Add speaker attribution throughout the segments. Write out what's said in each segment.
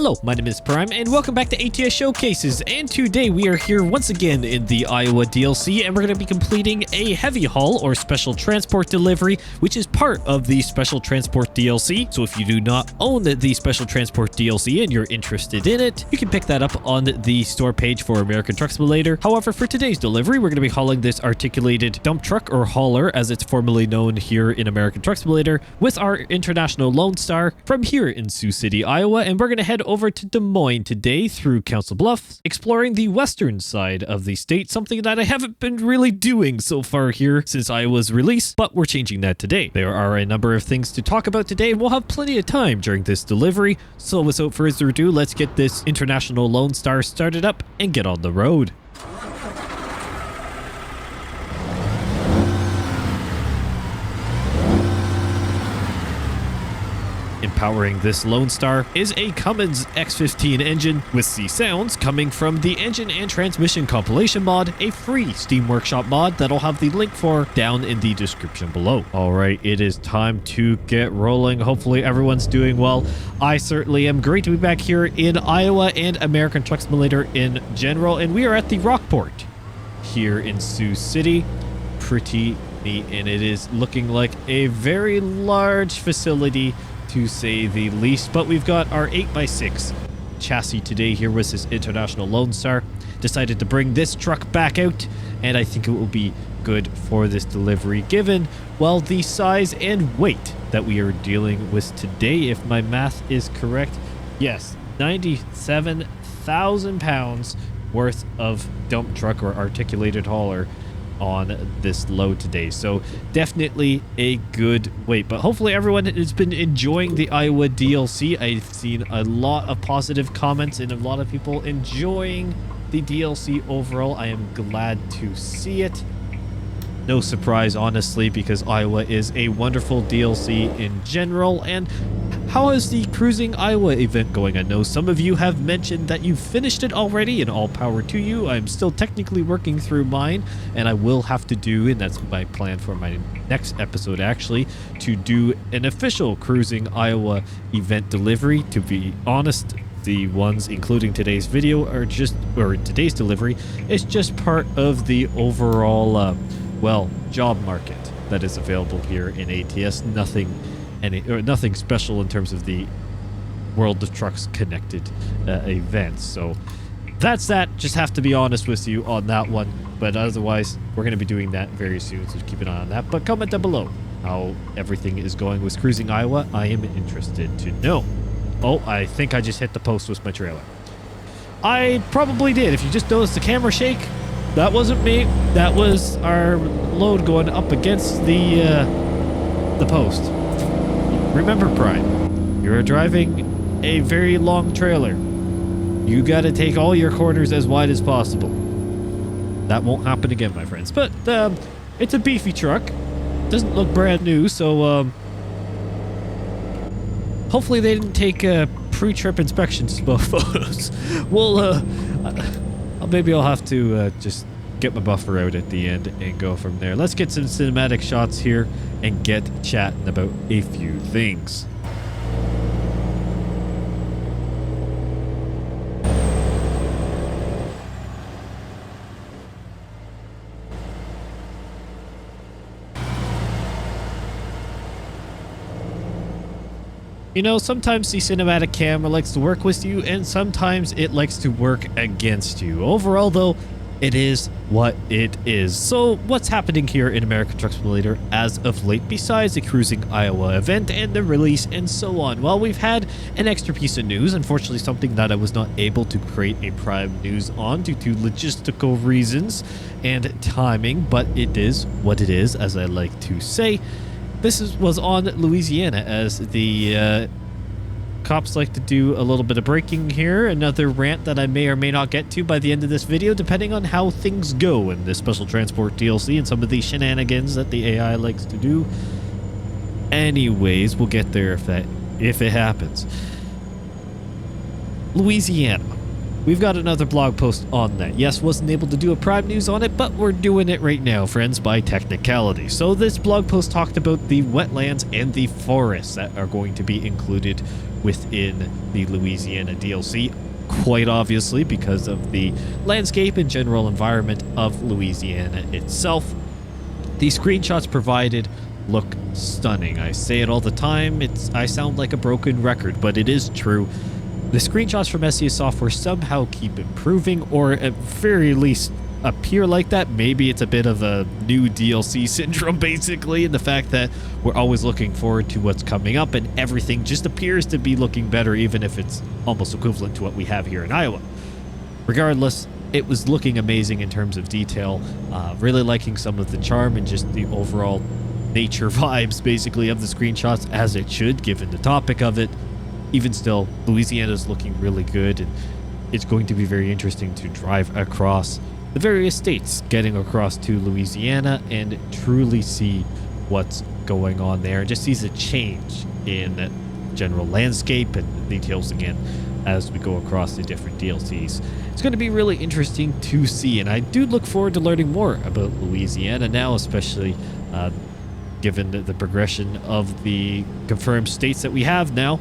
Speaker 1: Hello, my name is Prime, and welcome back to ATS Showcases, and today we are here once again in the Iowa DLC, and we're going to be completing a heavy haul or special transport delivery, which is part of the special transport DLC. So if you do not own the special transport DLC and you're interested in it, you can pick that up on the store page for American Truck Simulator. However, for today's delivery, we're going to be hauling this articulated dump truck, or hauler as it's formerly known here in American Truck Simulator, with our International Lone Star from here in Sioux City, Iowa, and we're going to head over to Des Moines today through Council Bluffs, exploring the western side of the state, something that I haven't been really doing so far here since Iowa's release, but we're changing that today. There are a number of things to talk about today, and we'll have plenty of time during this delivery, so without further ado, let's get this International Lone Star started up and get on the road. Powering this Lone Star is a Cummins X15 engine with C sounds coming from the Engine and Transmission Compilation mod, a free Steam Workshop mod that I'll have the link for down in the description below. Alright, it is time to get rolling. Hopefully everyone's doing well. I certainly am. Great to be back here in Iowa and American Truck Simulator in general, and we are at the Rockport here in Sioux City. Pretty neat, and it is looking like a very large facility to say the least, but we've got our 8x6 chassis today here with this International Lone Star. Decided to bring this truck back out, and I think it will be good for this delivery given, well, the size and weight that we are dealing with today, if my math is correct. Yes, 97,000 pounds worth of dump truck or articulated hauler on this load today, so definitely a good weight. But hopefully everyone has been enjoying the Iowa DLC. I've seen a lot of positive comments and a lot of people enjoying the DLC overall. I am glad to see it. No surprise, honestly, because Iowa is a wonderful DLC in general. And how is the Cruising Iowa event going? I know some of you have mentioned that you've finished it already, and all power to you. I'm still technically working through mine, and I will have to do, and that's my plan for my next episode actually, to do an official Cruising Iowa event delivery. To be honest, the ones including today's video are just, or today's delivery, is just part of the overall well, job market that is available here in ATS. Nothing special in terms of the World of Trucks connected events. So that's that. Just have to be honest with you on that one. But otherwise, we're going to be doing that very soon, so keep an eye on that. But comment down below how everything is going with Cruising Iowa. I am interested to know. Oh, I think I just hit the post with my trailer. I probably did. If you just noticed the camera shake, that wasn't me. That was our load going up against the post. Remember, Prime, you're driving a very long trailer. You got to take all your corners as wide as possible. That won't happen again, my friends. But it's a beefy truck. Doesn't look brand new, so hopefully they didn't take pre-trip inspections photos. Well, maybe I'll have to just get my buffer out at the end and go from there. Let's get some cinematic shots here and get chatting about a few things. You know, sometimes the cinematic camera likes to work with you, and sometimes it likes to work against you. Overall, though, it is what it is. So, what's happening here in American Truck Simulator as of late, besides the Cruising Iowa event and the release and so on? Well, we've had an extra piece of news, unfortunately something that I was not able to create a Prime News on due to logistical reasons and timing, but it is what it is, as I like to say. This was on Louisiana, as the cops like to do a little bit of braking here. Another rant that I may or may not get to by the end of this video, depending on how things go in this special transport DLC and some of the shenanigans that the AI likes to do. Anyways, we'll get there if it happens. Louisiana. we've got another blog post on that. Yes, wasn't able to do a Prime News on it, but we're doing it right now, friends, by technicality. So this blog post talked about the wetlands and the forests that are going to be included within the Louisiana DLC, quite obviously because of the landscape and general environment of Louisiana itself. The screenshots provided look stunning. I say it all the time. I sound like a broken record, but it is true. The screenshots from SES Software somehow keep improving, or at very least appear like that. Maybe it's a bit of a new DLC syndrome, basically, in the fact that we're always looking forward to what's coming up, and everything just appears to be looking better, even if it's almost equivalent to what we have here in Iowa. Regardless, it was looking amazing in terms of detail. Really liking some of the charm and just the overall nature vibes, basically, of the screenshots, as it should, given the topic of it. Even still, Louisiana's looking really good, and it's going to be very interesting to drive across the various states, getting across to Louisiana and truly see what's going on there, and just sees a change in general landscape and details again as we go across the different DLCs. It's going to be really interesting to see, and I do look forward to learning more about Louisiana now, especially given the progression of the confirmed states that we have now.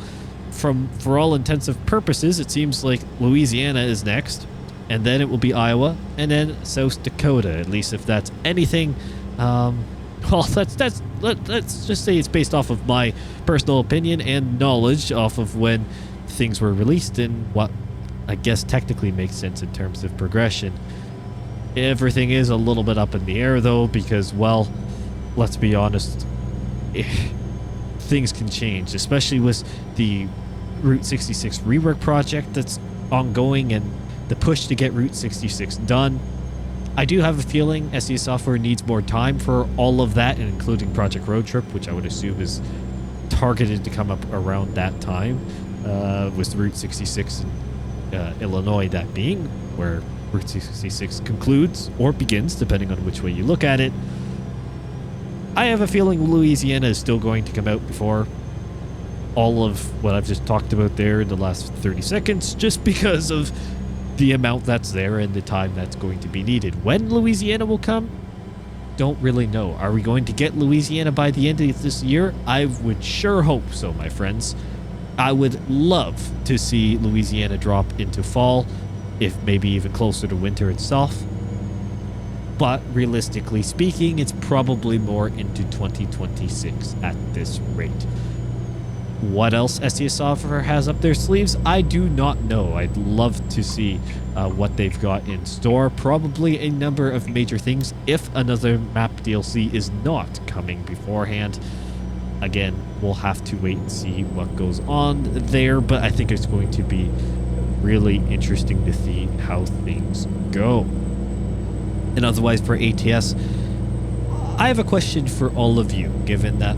Speaker 1: For all intensive purposes, it seems like Louisiana is next, and then it will be Iowa, and then South Dakota. At least if that's anything, well, let's just say it's based off of my personal opinion and knowledge off of when things were released and what I guess technically makes sense in terms of progression. Everything is a little bit up in the air though, because, well, let's be honest, things can change, especially with the Route 66 rework project that's ongoing and the push to get Route 66 done. I do have a feeling SES Software needs more time for all of that, and including Project Road Trip, which I would assume is targeted to come up around that time, with Route 66 in Illinois, that being where Route 66 concludes or begins, depending on which way you look at it. I have a feeling Louisiana is still going to come out before all of what I've just talked about there in the last 30 seconds, just because of the amount that's there and the time that's going to be needed. When Louisiana will come, don't really know. Are we going to get Louisiana by the end of this year? I would sure hope so, my friends. I would love to see Louisiana drop into fall, if maybe even closer to winter itself. But realistically speaking, it's probably more into 2026 at this rate. What else SES Software has up their sleeves, I do not know. I'd love to see what they've got in store. Probably a number of major things if another map DLC is not coming beforehand. Again, we'll have to wait and see what goes on there, but I think it's going to be really interesting to see how things go. And otherwise, for ATS, I have a question for all of you, given that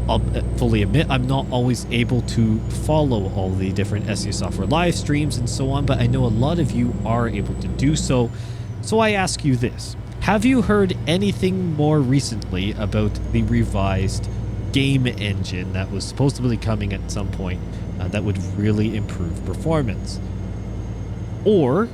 Speaker 1: I'll fully admit I'm not always able to follow all the different SES Software live streams and so on, but I know a lot of you are able to do so. So I ask you this. Have you heard anything more recently about the revised game engine that was supposedly coming at some point that would really improve performance? Or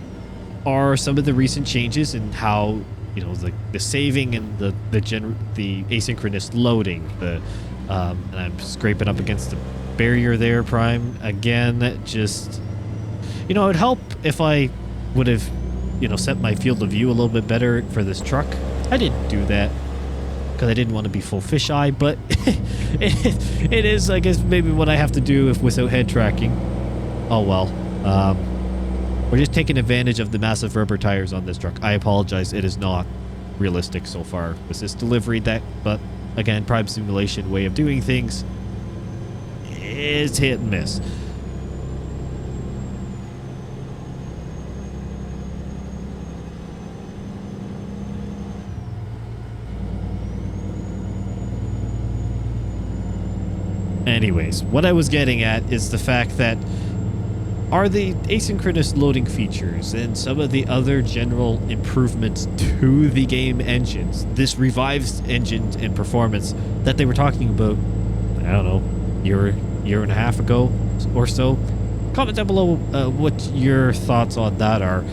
Speaker 1: are some of the recent changes in how, you know, the saving and the asynchronous loading, and I'm scraping up against the barrier there, Prime, again, just, you know, it would help if I would have, you know, set my field of view a little bit better for this truck. I didn't do that because I didn't want to be full fisheye, but it is, I guess, maybe what I have to do if without head tracking. Oh well. We're just taking advantage of the massive rubber tires on this truck. I apologize, it is not realistic so far with this delivery, but again, Prime Simulation way of doing things is hit and miss. Anyways, what I was getting at is the fact that are the asynchronous loading features and some of the other general improvements to the game engines, this revised engine and performance that they were talking about, I don't know, year and a half ago or so, comment down below what your thoughts on that are.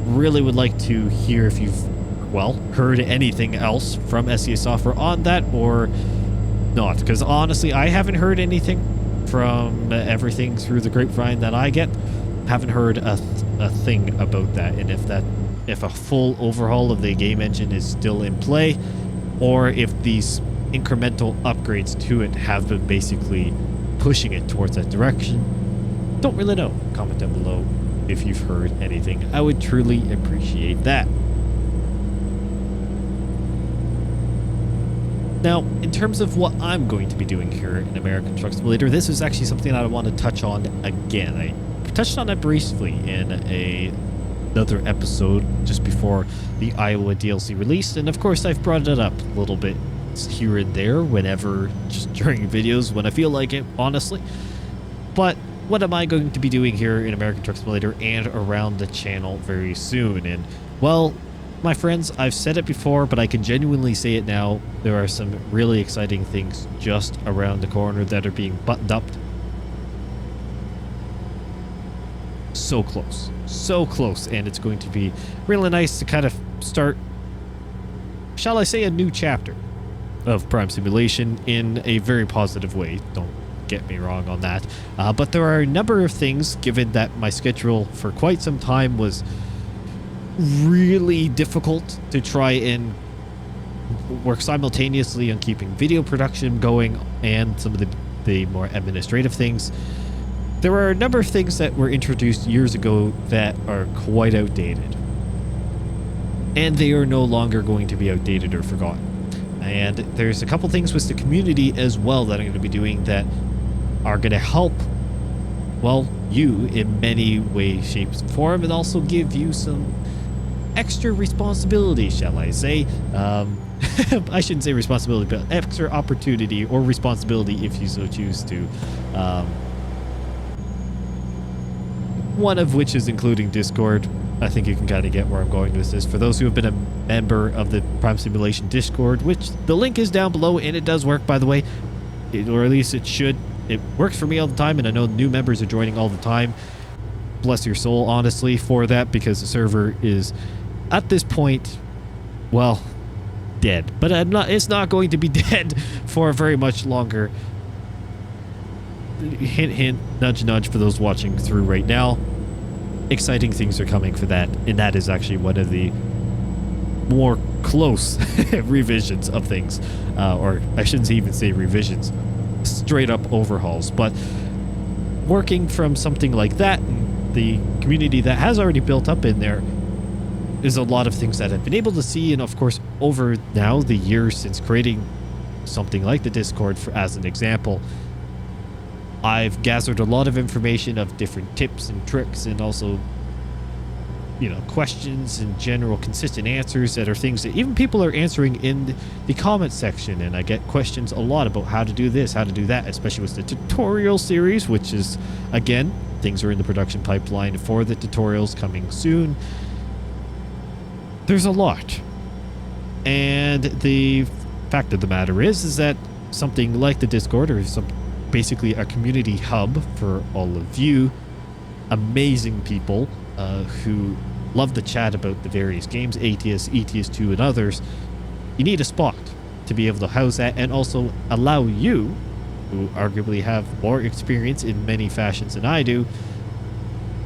Speaker 1: Really would like to hear if you've, well, heard anything else from SES Software on that or not. Because honestly, I haven't heard anything from everything through the grapevine that I get. Haven't heard a thing about that, and if a full overhaul of the game engine is still in play, or if these incremental upgrades to it have been basically pushing it towards that direction. Don't really know. Comment down below if you've heard anything. I would truly appreciate that. Now, in terms of what I'm going to be doing here in American Truck Simulator, this is actually something that I want to touch on again. I touched on it briefly in another episode just before the Iowa DLC released, and of course I've brought it up a little bit here and there whenever, just during videos when I feel like it, honestly. But what am I going to be doing here in American Truck Simulator and around the channel very soon? And well, my friends, I've said it before, but I can genuinely say it now. There are some really exciting things just around the corner that are being buttoned up. So close, and it's going to be really nice to kind of start, shall I say, a new chapter of Prime Simulation in a very positive way. Don't get me wrong on that, but there are a number of things, given that my schedule for quite some time was really difficult to try and work simultaneously on keeping video production going and some of the more administrative things. There are a number of things that were introduced years ago that are quite outdated, and they are no longer going to be outdated or forgotten. And there's a couple things with the community as well that I'm going to be doing that are going to help, well, you in many ways, shapes, and form, and also give you some extra responsibility, shall I say. I shouldn't say responsibility, but extra opportunity or responsibility if you so choose to. One of which is including Discord. I think you can kind of get where I'm going with this. For those who have been a member of the Prime Simulation Discord, which the link is down below, and it does work, by the way, or at least it should. It works for me all the time, and I know new members are joining all the time. Bless your soul, honestly, for that, because the server is, at this point, well, dead. But it's not going to be dead for very much longer. Hint, hint, nudge, nudge for those watching through right now. Exciting things are coming for that, and that is actually one of the more close revisions of things, or I shouldn't even say revisions, straight up overhauls. But working from something like that, and the community that has already built up in there, is a lot of things that I've been able to see. And of course, over now the years since creating something like the Discord, as an example, I've gathered a lot of information of different tips and tricks, and also, you know, questions and general consistent answers that are things that even people are answering in the comment section. And I get questions a lot about how to do this, how to do that, especially with the tutorial series, which is, again, things are in the production pipeline for the tutorials coming soon. There's a lot. And the fact of the matter is that something like the Discord, or basically a community hub for all of you amazing people who love to chat about the various games, ATS, ETS2, and others, you need a spot to be able to house that, and also allow you, who arguably have more experience in many fashions than I do,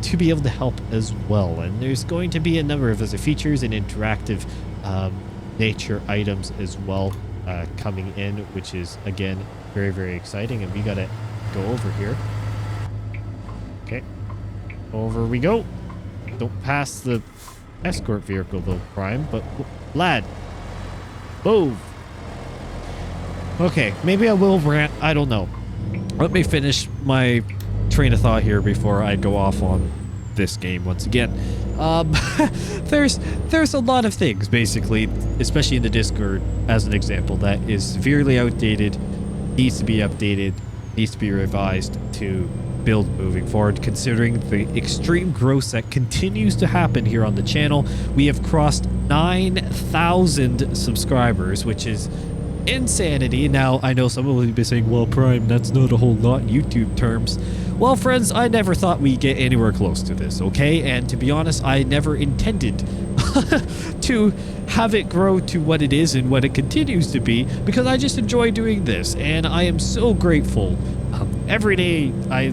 Speaker 1: to be able to help as well. And there's going to be a number of other features and interactive nature items as well coming in, which is, again, very, very exciting. And we gotta go over here. Okay, over we go. Don't pass the escort vehicle though, Prime, but lad, move. Okay, maybe I will rant, I don't know. Let me finish my train of thought here before I go off on this game once again. There's a lot of things, basically, especially in the Discord as an example, that is severely outdated, needs to be updated, needs to be revised to build moving forward, considering the extreme growth that continues to happen here on the channel. We have crossed 9,000 subscribers, which is insanity. Now, I know someone will be saying, well, Prime, that's not a whole lot in YouTube terms. Well, friends, I never thought we'd get anywhere close to this, okay? And to be honest, I never intended to have it grow to what it is and what it continues to be, because I just enjoy doing this, and I am so grateful. Every day I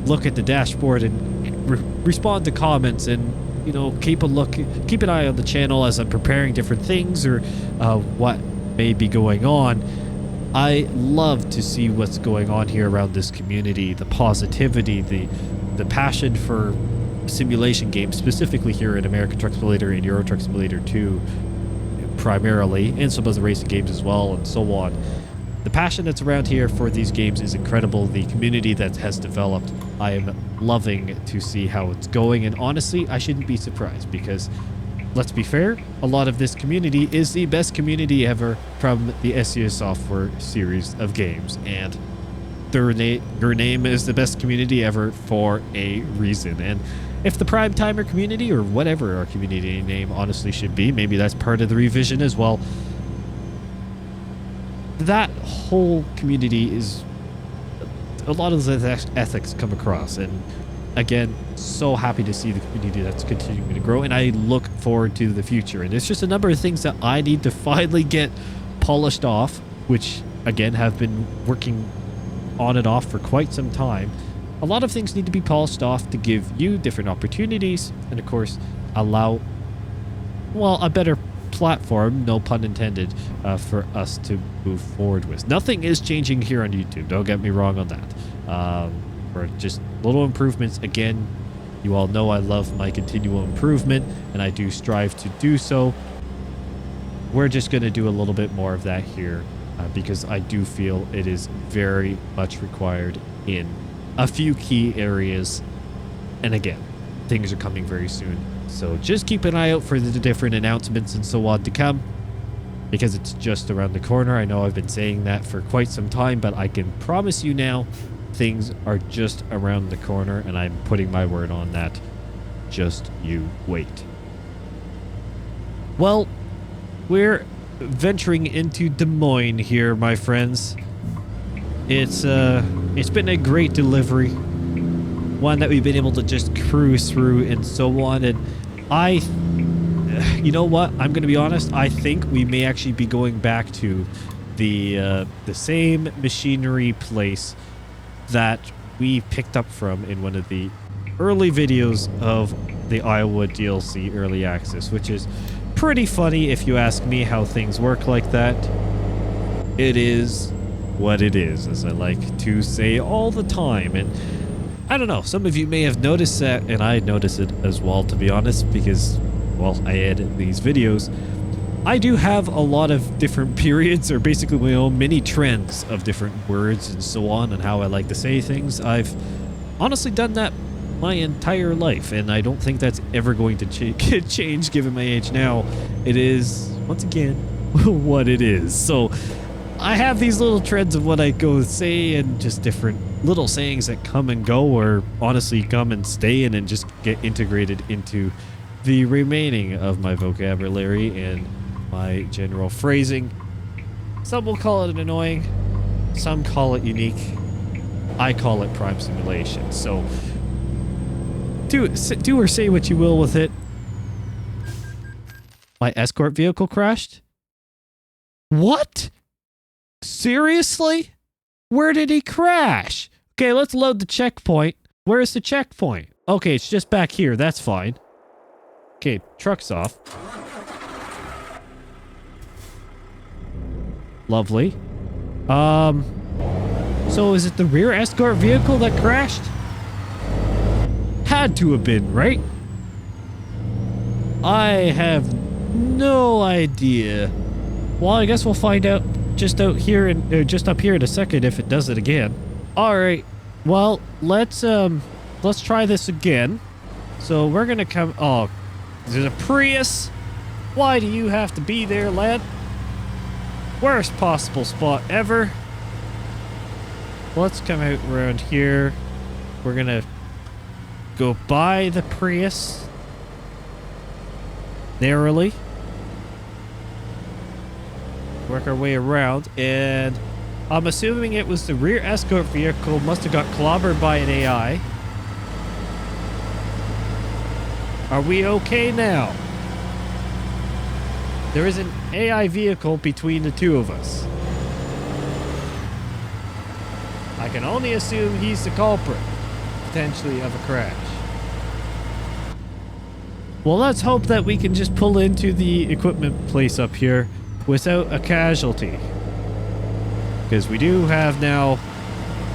Speaker 1: look at the dashboard and respond to comments and, you know, keep an eye on the channel as I'm preparing different things or what may be going on. I love to see what's going on here around this community, the positivity, the passion for simulation games, specifically here in American Truck Simulator and Euro Truck Simulator 2 primarily, and some of the racing games as well, and so on. The passion that's around here for these games is incredible. The community that has developed, I am loving to see how it's going, and honestly, I shouldn't be surprised because, let's be fair, a lot of this community is the best community ever from the SEO software series of games, and their name is the best community ever for a reason. And if the Prime Timer community, or whatever our community name honestly should be, maybe that's part of the revision as well, that whole community is a lot of the ethics come across. And again, so happy to see the community that's continuing to grow, and I look forward to the future. And it's just a number of things that I need to finally get polished off, which again have been working on and off for quite some time. A lot of things need to be polished off to give you different opportunities, and of course allow, well, a better platform, no pun intended, for us to move forward with. Nothing is changing here on YouTube, don't get me wrong on that. Or just little improvements. Again, you all know I love my continual improvement, and I do strive to do so. We're just going to do a little bit more of that here, because I do feel it is very much required in a few key areas. And again, things are coming very soon, so just keep an eye out for the different announcements and so on to come, because it's just around the corner. I know I've been saying that for quite some time, but I can promise you now, things are just around the corner, and I'm putting my word on that. Just you wait. Well, we're venturing into Des Moines here, my friends. It's been a great delivery, one that we've been able to just cruise through and so on. And you know what? I'm going to be honest. I think we may actually be going back to the same machinery place that we picked up from in one of the early videos of the Iowa DLC Early Access, which is pretty funny if you ask me how things work like that. It is what it is, as I like to say all the time. And I don't know, some of you may have noticed that, and I noticed it as well, to be honest, because, well, I edit these videos. I do have a lot of different periods, or basically my own mini trends of different words and so on, and how I like to say things. I've honestly done that my entire life, and I don't think that's ever going to change given my age now. It is, once again, what it is. So I have these little trends of what I go say, and just different little sayings that come and go, or honestly come and stay in and just get integrated into the remaining of my vocabulary and my general phrasing. Some will call it annoying, some call it unique. I call it Prime Simulation. So do or say what you will with it. My escort vehicle crashed? What? Seriously? Where did he crash? Okay, let's load the checkpoint. Where's the checkpoint? Okay, it's just back here. That's fine. Okay, truck's off. Lovely. So is it the rear escort vehicle that crashed? Had to have been, right? I have no idea. Well, I guess we'll find out just out here and just up here in a second if it does it again. All right. Well, let's try this again. So we're gonna come. Oh, there's a Prius. Why do you have to be there, lad? Worst possible spot ever. Let's come out around here. We're gonna go by the Prius narrowly. work our way around, and I'm assuming it was the rear escort vehicle must have got clobbered by an AI. Are we okay now? There is an AI vehicle between the two of us. I can only assume he's the culprit, potentially, of a crash. Well, let's hope that we can just pull into the equipment place up here without a casualty. Because we do have now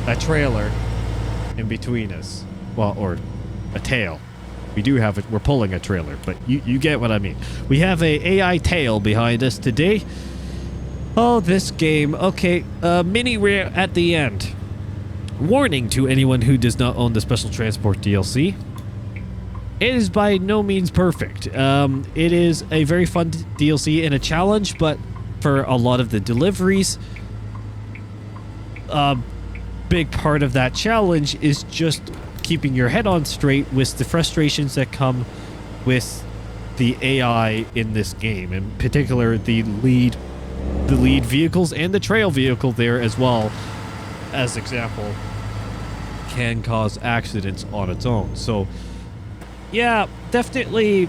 Speaker 1: a trailer in between us. Well, or a tail. We do have it. We're pulling a trailer, but you get what I mean. We have a AI tail behind us today. Oh, this game. Okay, mini rear at the end. Warning to anyone who does not own the Special Transport DLC. It is by no means perfect. It is a very fun DLC and a challenge, but for a lot of the deliveries, a big part of that challenge is just keeping your head on straight with the frustrations that come with the AI in this game, in particular the lead vehicles and the trail vehicle there as well, as example, can cause accidents on its own. So yeah, definitely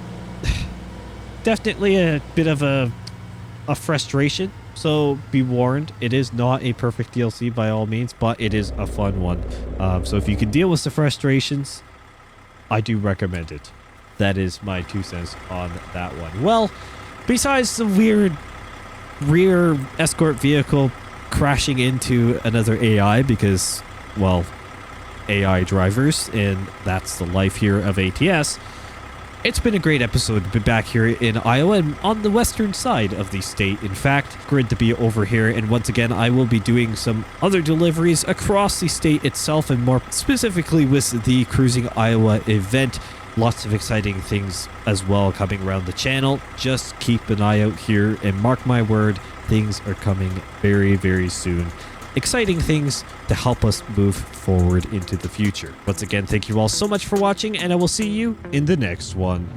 Speaker 1: a bit of a frustration. So be warned, it is not a perfect DLC by all means, but it is a fun one. So if you can deal with the frustrations, I do recommend it. That is my 2 cents on that one. Well, besides the weird rear escort vehicle crashing into another AI because, well, AI drivers, and that's the life here of ATS. It's been a great episode to be back here in Iowa and on the western side of the state. In fact, great to be over here, and once again I will be doing some other deliveries across the state itself, and more specifically with the Cruising Iowa event. Lots of exciting things as well coming around the channel. Just keep an eye out here, and mark my word, things are coming very, very soon. Exciting things to help us move forward into the future. Once again, thank you all so much for watching, and I will see you in the next one.